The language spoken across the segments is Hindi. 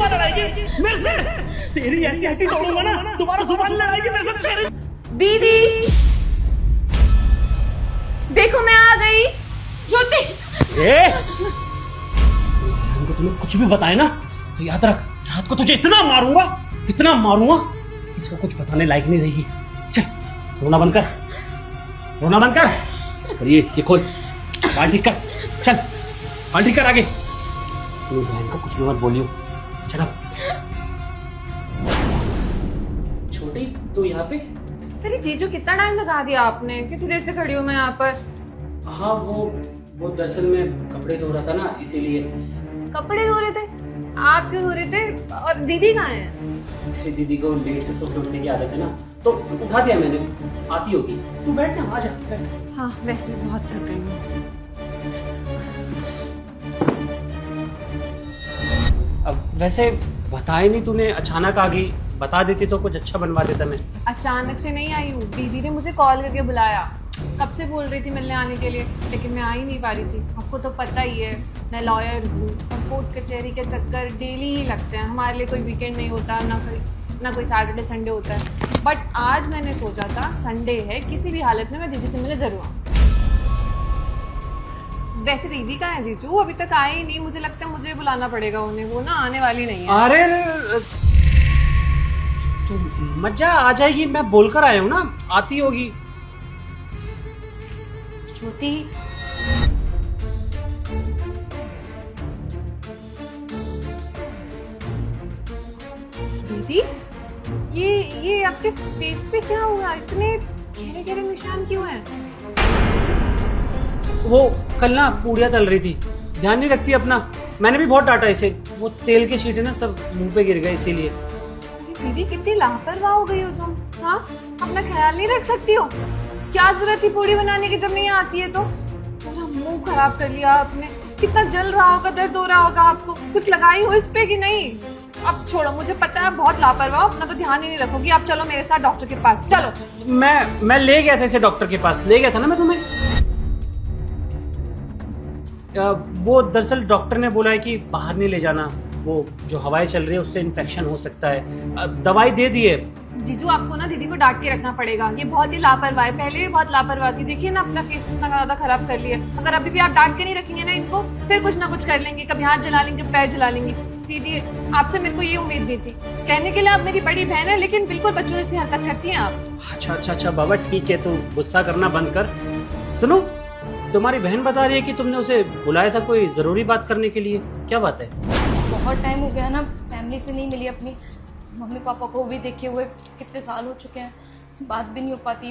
दोबारा लड़ाएगी मेरे से? तेरी ऐसी हड्डी तोड़ूंगा ना, दोबारा जुबान लड़ाएगी मेरे से तेरी। दीदी देखो मैं आ गई। ज्योति हमको तूने कुछ भी बताया ना तो याद रख, रात को तुझे इतना मारूंगा इसको कुछ बताने लायक नहीं रहेगी। चल रोना बंद कर, रोना बंद कर। और ये खोल, बाल ठीक कर, चल बाल ठीक कर आगे। अपनी बहन को कुछ भी मत बोलियो। चल छोटी तू यहाँ पे? अरे जीजू कितना टाइम लगा दिया आपने, कितनी देर से खड़ी हूँ मैं यहाँ पर। हाँ वो दरअसल में कपड़े धो रहा था ना, इसीलिए। कपड़े धो रहे थे? आप क्यों धो रहे थे? और दीदी कहाँ है? तेरी दीदी को लेट से सुबह उठने की आदत है ना, तो उठा दिया मैंने, आती होगी। तू बैठ ना, आ जा बैठ। हाँ वैसे भी बहुत थक गई हूँ। अब वैसे बताया नहीं तूने, अचानक आ गई, बता देती तो कुछ अच्छा बनवा देता मैं। अचानक से नहीं आई हूँ, दीदी ने मुझे कॉल करके बुलाया। कब से बोल रही थी मिलने आने के लिए, लेकिन मैं आ ही नहीं पा रही थी। आपको तो पता ही है मैं लॉयर हूँ और कोर्ट कचहरी के चक्कर डेली ही लगते हैं। हमारे लिए कोई वीकेंड नहीं होता, ना कोई सैटरडे संडे होता है। बट आज मैंने सोचा था संडे है, किसी भी हालत में मैं दीदी से मिले जरूर आऊँ। वैसे दीदी कहाँ है जीजू? अभी तक आए ही नहीं। मुझे लगता है मुझे बुलाना पड़ेगा उन्हें, वो ना आने वाली नहीं है। अरे तू मत जा, आ जाएगी, मैं बोलकर आया हूँ ना, आती होगी। ज्योति दीदी ये आपके फेस पे क्या हुआ? इतने गहरे गहरे निशान क्यों हैं? वो कल ना पूड़ियाँ तल रही थी, ध्यान नहीं रखती अपना। मैंने भी बहुत डांटा इसे, वो तेल के छींटे ना सब मुंह पे गिर गए इसीलिए। दीदी कितनी लापरवाह हो गई हो तुम। हाँ अपना ख्याल नहीं रख सकती हो? क्या जरूरत थी पूड़ी बनाने की जब नहीं आती है तो? पूरा मुंह खराब कर लिया आपने। कितना जल रहा होगा, दर्द हो रहा होगा आपको। कुछ लगाई हो इस पे कि नहीं? अब छोड़ो, मुझे पता है बहुत लापरवाह, अपना तो ध्यान ही नहीं रखोगी। आप चलो मेरे साथ डॉक्टर के पास, चलो। मैं ले गया था इसे डॉक्टर के पास, ले गया था ना मैं तुम्हें। वो दरअसल डॉक्टर ने बोला है कि बाहर नहीं ले जाना, वो जो हवाएं चल रही है उससे इन्फेक्शन हो सकता है। दवाई दे दी है। जीजू आपको ना दीदी को डांट के रखना पड़ेगा, ये बहुत ही लापरवाह है। पहले भी बहुत लापरवाह थी, देखिए ना अपना फेस इतना ज्यादा खराब कर लिया। अगर अभी भी आप डांट के नहीं रखेंगे ना इनको, फिर कुछ ना कुछ कर लेंगे, कभी हाथ जला लेंगे, पैर जला लेंगे। दीदी आपसे मेरे को ये उम्मीद नहीं थी। कहने के लिए आप मेरी बड़ी बहन है, लेकिन बिल्कुल बच्चों जैसी हरकत करती हैं आप। अच्छा बाबा ठीक है, तू गुस्सा करना बंद कर। सुनो, तुम्हारी बहन बता रही है कि तुमने उसे बुलाया था कोई जरूरी बात करने के लिए, क्या बात है? बहुत टाइम हो गया ना, फैमिली से नहीं मिली, अपनी मम्मी पापा को भी देखे हुए कितने साल हो चुके हैं, बात भी नहीं हो पाती।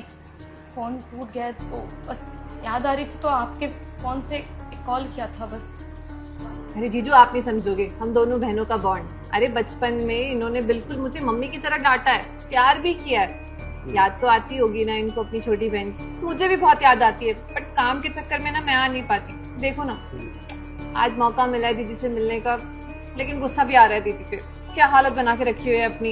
फ़ोन टूट गया तो बस याद आ रही थी, तो आपके फ़ोन से एक कॉल किया था बस। अरे जीजू आप नहीं समझोगे हम दोनों बहनों का बॉन्ड। अरे बचपन में इन्होंने बिल्कुल मुझे मम्मी की तरह डांटा है, प्यार भी किया है। याद तो आती होगी ना इनको अपनी छोटी बहन की। मुझे भी बहुत याद आती है, बट काम के चक्कर में ना मैं आ नहीं पाती। देखो ना आज मौका मिला है दीदी से मिलने का, लेकिन गुस्सा भी आ रहा है दीदी पे। क्या हालत बना के रखी हुई है अपनी।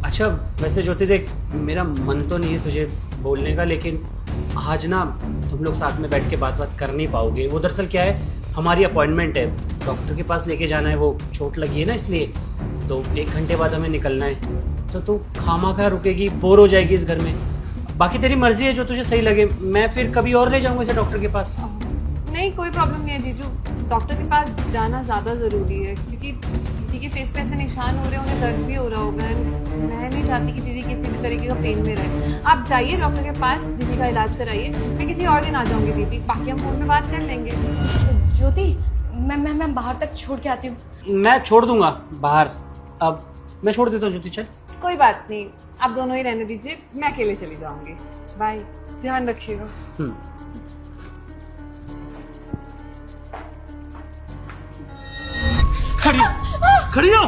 अच्छा वैसे ज्योति देख, मेरा मन तो नहीं है तुझे बोलने का, लेकिन आज ना तुम लोग साथ में बैठ के बात कर नहीं पाओगे। वो दरअसल क्या है, हमारी अपॉइंटमेंट है, डॉक्टर के पास लेके जाना है, वो चोट लगी है ना इसलिए। तो 1 घंटे बाद हमें निकलना है, तो तू खामा रुकेगी, बोर हो जाएगी इस घर में। बाकी तेरी मर्जी है, जो तुझे सही लगे। मैं फिर कभी और ले जाऊंगा इसे डॉक्टर के पास। नहीं कोई प्रॉब्लम नहीं है जीजू, डॉक्टर के पास जाना ज़्यादा ज़रूरी है, क्योंकि दीदी के फेस पे ऐसे निशान हो रहे हैं, उन्हें दर्द भी हो रहा होगा। मैं नहीं चाहती कि दीदी किसी भी तरीके का पेन में रहे। आप जाइए डॉक्टर के पास, दीदी का इलाज कराइए। मैं किसी और दिन आ जाऊँगी दीदी, बाकी हम फोन पे बात कर लेंगे। ज्योति मैं बाहर तक छोड़ के आती हूँ। मैं छोड़ दूंगा बाहर, अब मैं छोड़ देता हूँ ज्योति, चल। कोई बात नहीं, आप दोनों ही रहने दीजिए, मैं अकेले चली जाऊंगी। बाय, ध्यान रखिएगा। खड़ी हो।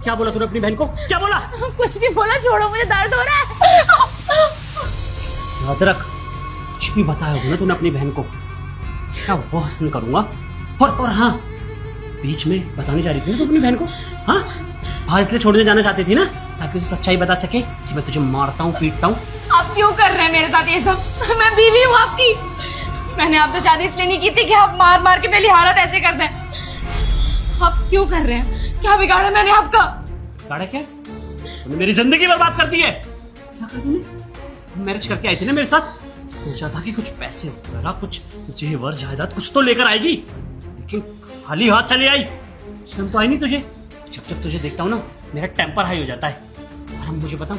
क्या बोला तूने अपनी बहन को, क्या बोला? कुछ नहीं बोला, छोड़ो मुझे, दर्द हो रहा है। याद रख, कुछ भी बताया होगा ना तूने अपनी बहन को, क्या वो हसन करूंगा। और हाँ, बीच में बताने जा रही थी ना तू अपनी बहन को? हाँ बाहर इसलिए छोड़ने जाना चाहती थी ना, ताकि उसे सच्चाई बता सके कि मैं तुझे मारता हूँ, पीटता हूँ। आप क्यों कर रहे हैं मेरे साथ ये सब? मैं बीवी हूँ आपकी। मैंने आपसे शादी इसलिए नहीं की थी कि आप मार मार के मेरी हालत ऐसे कर दें। आप क्यों कर रहे हैं? क्या बिगाड़ा मैंने आपका? गाड़ा क्या? तूने मेरी जिंदगी बर्बाद कर दी है। क्या कहा तूने? मैरिज करके आई थी ना मेरे साथ, सोचा था कि कुछ पैसे वगैरह, कुछ जेवर जायदाद कुछ तो लेकर आएगी, लेकिन खाली हाथ चली आई। शर्म तो आई नहीं तुझे? जब जब तुझे देखता हूँ ना मेरा टेम्पर हाई हो जाता है। और हम मुझे बताऊं,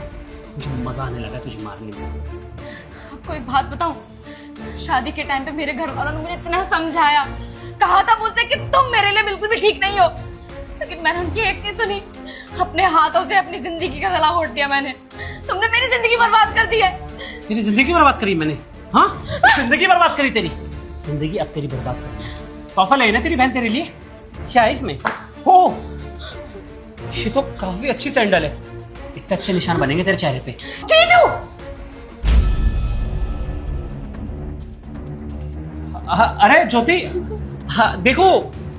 मुझे मजा आने लगा तुझे मारने में। आपको एक बात बताऊं, शादी के टाइम पे मेरे घर वालों ने मुझे इतना समझाया, कहा था मुझसे कि तुम मेरे लिए बिल्कुल भी ठीक नहीं हो, लेकिन मैंने उनकी एक नहीं सुनी। अपने हाथों से अपनी जिंदगी का गला घोट दिया मैंने। तुमने मेरी जिंदगी बर्बाद कर दी है। तेरी जिंदगी बर्बाद करी मैंने? हाँ, जिंदगी बर्बाद करी तेरी। जिंदगी अब तेरी बर्बाद करनी है। तोहफा लाई ना तेरी बहन तेरे लिए। क्या है इसमें? हो, ये तो काफी अच्छी सैंडल है, इससे अच्छे निशान बनेंगे तेरे चेहरे पे। जीजू! अरे ज्योति, हाँ, देखो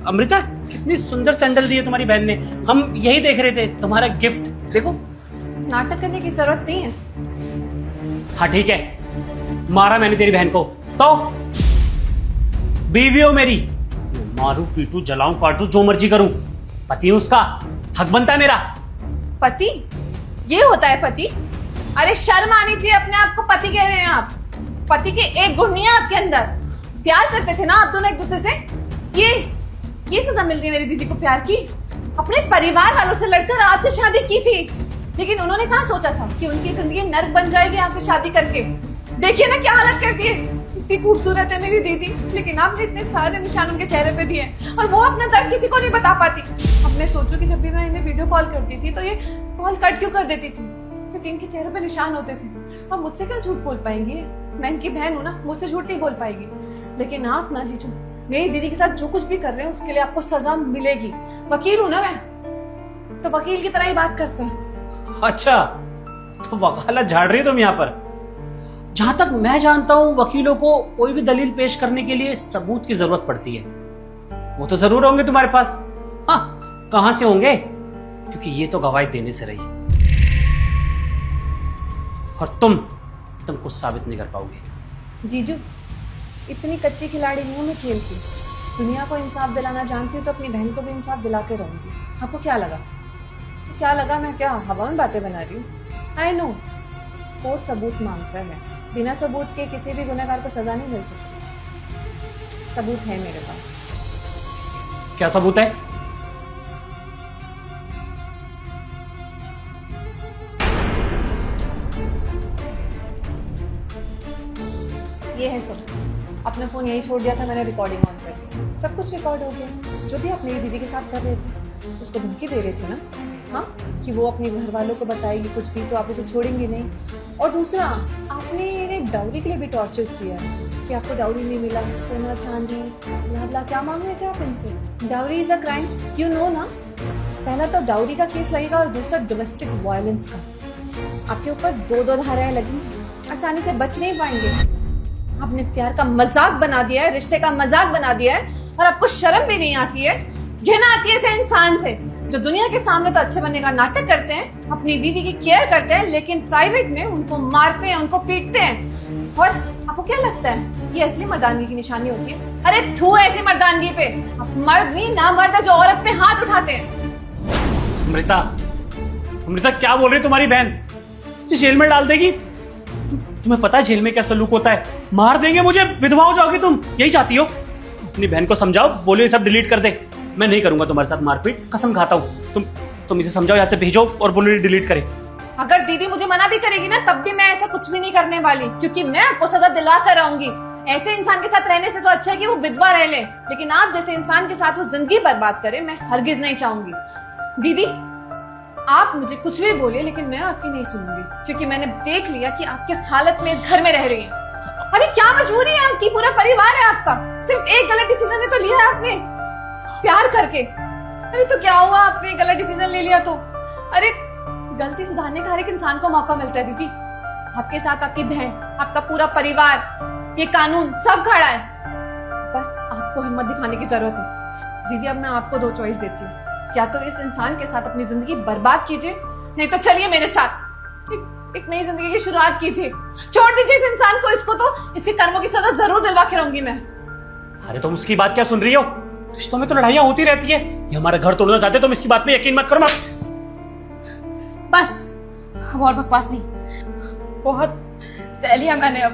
अमृता, कितनी सुंदर सैंडल दी है तुम्हारी बहन ने। हम यही देख रहे थे, तुम्हारा गिफ्ट। देखो। नाटक करने की जरूरत नहीं है। हाँ ठीक है, मारा मैंने तेरी बहन को तो बीवी हो मेरी, मारू पीटू जलाऊं काटू जो मर्जी करूं, पति हूं उसका, हक बनता है मेरा। पति? ये होता है पति? अरे शर्म आनी चाहिए, अपने आप को पति कह रहे हैं आप। पति के एक गुण नहीं है आपके अंदर। प्यार करते थे ना आप दोनों एक दूसरे से। ये सजा मिल रही है मेरी दीदी को प्यार की। अपने परिवार वालों से लड़कर आपसे शादी की थी, लेकिन उन्होंने कहाँ सोचा था कि उनकी जिंदगी नर्क बन जाएगी आपसे शादी करके। देखिए ना क्या हालत कर दी है। इतनी खूबसूरत है मेरी दीदी, लेकिन आपने इतने सारे निशान उनके चेहरे पे दिए और वो अपना दर्द किसी को नहीं बता पाती। अब मैं सोचूं कि जब भी मैं इन्हें वीडियो कॉल करती थी तो ये कॉल कट क्यों कर देती थी, क्योंकि इनके चेहरे पे निशान होते थे। और मुझसे क्या झूठ बोल पाएंगी? मैं इनकी बहन हूं ना, मुझसे झूठ नहीं बोल पाएगी। लेकिन आप ना जीजू, मेरी दीदी के साथ जो कुछ भी कर रहे हैं उसके लिए आपको सजा मिलेगी। वकील हूं ना मैं, तो वकील की तरह ही बात करते हैं। अच्छा, तो वकालत झाड़ रही हो तुम यहाँ पर? जहां तक मैं जानता हूं, वकीलों को कोई भी दलील पेश करने के लिए सबूत की जरूरत पड़ती है। वो तो जरूर होंगे तुम्हारे पास। हाँ, कहां से होंगे? क्योंकि ये तो गवाही देने से रही, और तुम कुछ साबित नहीं कर पाओगे। जीजू, इतनी कच्ची खिलाड़ी नहीं हूं मैं खेल की। दुनिया को इंसाफ दिलाना जानती हूँ तो अपनी बहन को भी इंसाफ दिला के रहूंगी। आपको क्या लगा मैं क्या हवा में बातें बना रही हूँ? आई नो, कोर्ट सबूत मांगता है। बिना सबूत के किसी भी गुनहगार को सजा नहीं मिल सकती। सबूत है मेरे पास। क्या सबूत है? ये है सब। अपना फोन यही छोड़ दिया था मैंने, रिकॉर्डिंग ऑन कर दी, सब कुछ रिकॉर्ड हो गया। जो भी आप मेरी दीदी के साथ कर रहे थे उसको धमकी दे रहे थे ना, हाँ, कि वो अपने घर वालों को बताएगी कुछ भी तो आप इसे छोड़ेंगे नहीं। और दूसरा, आपने इन्हें डाउरी के लिए भी टॉर्चर किया कि आपको डाउरी नहीं मिला, सोना चांदी ब्ला ब्ला, क्या मांग रहे थे आप इनसे? Dowry is a crime, you know ना। पहला तो डाउरी का केस लगेगा और दूसरा डोमेस्टिक वायलेंस का। आपके ऊपर 2-2 धाराएं लगेंगी, आसानी से बच नहीं पाएंगे। आपने प्यार का मजाक बना दिया है, रिश्ते का मजाक बना दिया है, और आपको शर्म भी नहीं आती है, घिन आती है ऐसे इंसान से जो दुनिया के सामने तो अच्छे बनने का नाटक करते हैं, अपनी बीवी की केयर करते हैं, लेकिन प्राइवेट में उनको मारते हैं, उनको पीटते हैं। और आपको क्या लगता है ये असली मर्दानगी की निशानी होती है? अरे थू ऐसी मर्दानगी पे। आप मर्द नहीं, ना मर्द है जो औरत पे हाथ उठाते हैं। अमृता क्या बोल रही है तुम्हारी बहन? तुझे जेल में डाल देगी? तुम्हें पता है जेल में क्या सलूक होता है? मार देंगे मुझे, विधवा हो जाओगी तुम, यही चाहती हो? अपनी बहन को समझाओ, बोलो ये सब डिलीट कर दे। मैं नहीं करूंगा तुम्हारे साथ मारपीट, कसम खाता हूँ। तुम इसे समझाओ, यहाँ से भेजो और बोलो ये डिलीट करे। अगर दीदी मुझे मना भी करेगी ना तब भी मैं ऐसा कुछ भी नहीं करने वाली, क्योंकि मैं आपको सजा दिला कर रहूंगी। ऐसे इंसान के साथ रहने से तो अच्छा है कि वो विधवा रह ले, लेकिन आप जैसे इंसान के साथ वो जिंदगी बर्बाद करे, मैं हरगिज नहीं चाहूंगी। दीदी, आप मुझे कुछ भी बोलिए, लेकिन मैं आपकी नहीं सुनूंगी, क्योंकि मैंने देख लिया कि आप किस हालत में इस घर में रह रही हैं। अरे क्या मजबूरी है आपकी? पूरा परिवार है आपका। सिर्फ एक गलत डिसीजन ही तो लिया है आपने, प्यार करके। अरे तो क्या हुआ, आपने गलत डिसीजन ले लिया तो? अरे गलती सुधारने का हर एक इंसान को मौका मिलता है दीदी। आपके साथ आपकी बहन, आपका पूरा परिवार, ये कानून सब खड़ा है। बस आपको हिम्मत दिखाने की जरूरत है। दीदी, अब मैं आपको 2 चॉइस देती हूँ, या तो इस इंसान के साथ अपनी जिंदगी बर्बाद कीजिए, नहीं तो चलिए मेरे साथ एक नई जिंदगी की शुरुआत कीजिए। छोड़ दीजिए इस इंसान को, इसको तो इसके कर्मों की सजा जरूर दिलवा के रहूंगी मैं। अरे तुम उसकी बात क्या सुन रही हो? रिश्तों में तो लड़ाइयाँ होती रहती है, ये हमारा घर तोड़ना चाहते, तुम इसकी बात में यकीन मत करो। बस अब और बकवास नहीं, बहुत सह लिया मैंने। अब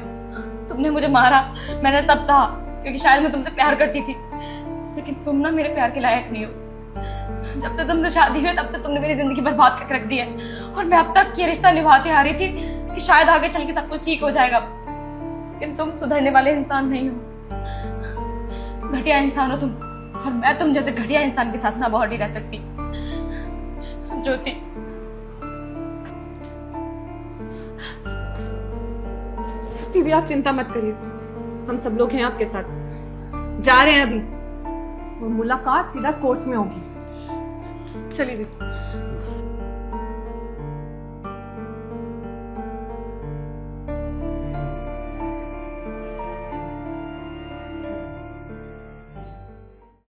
तुमने मुझे मारा, मैंने सब सहा, क्योंकि शायद मैं तुमसे प्यार करती थी, लेकिन तुम ना मेरे प्यार के लायक नहीं हो। जब तक तुमसे शादी हुई तब तक तुमने मेरी जिंदगी बर्बाद करके रख दी है, और मैं अब तक ये रिश्ता निभाती आ रही थी कि शायद आगे चल के सब कुछ ठीक हो जाएगा, लेकिन तुम सुधरने वाले इंसान नहीं हो, घटिया इंसान हो तुम, और मैं तुम जैसे घटिया इंसान के साथ ना बहुत ही रह सकती। ज्योति, दीदी आप चिंता मत करिए, हम सब लोग हैं आपके साथ। जा रहे हैं अभी, और मुलाकात सीधा कोर्ट में होगी। चलिए दीदी।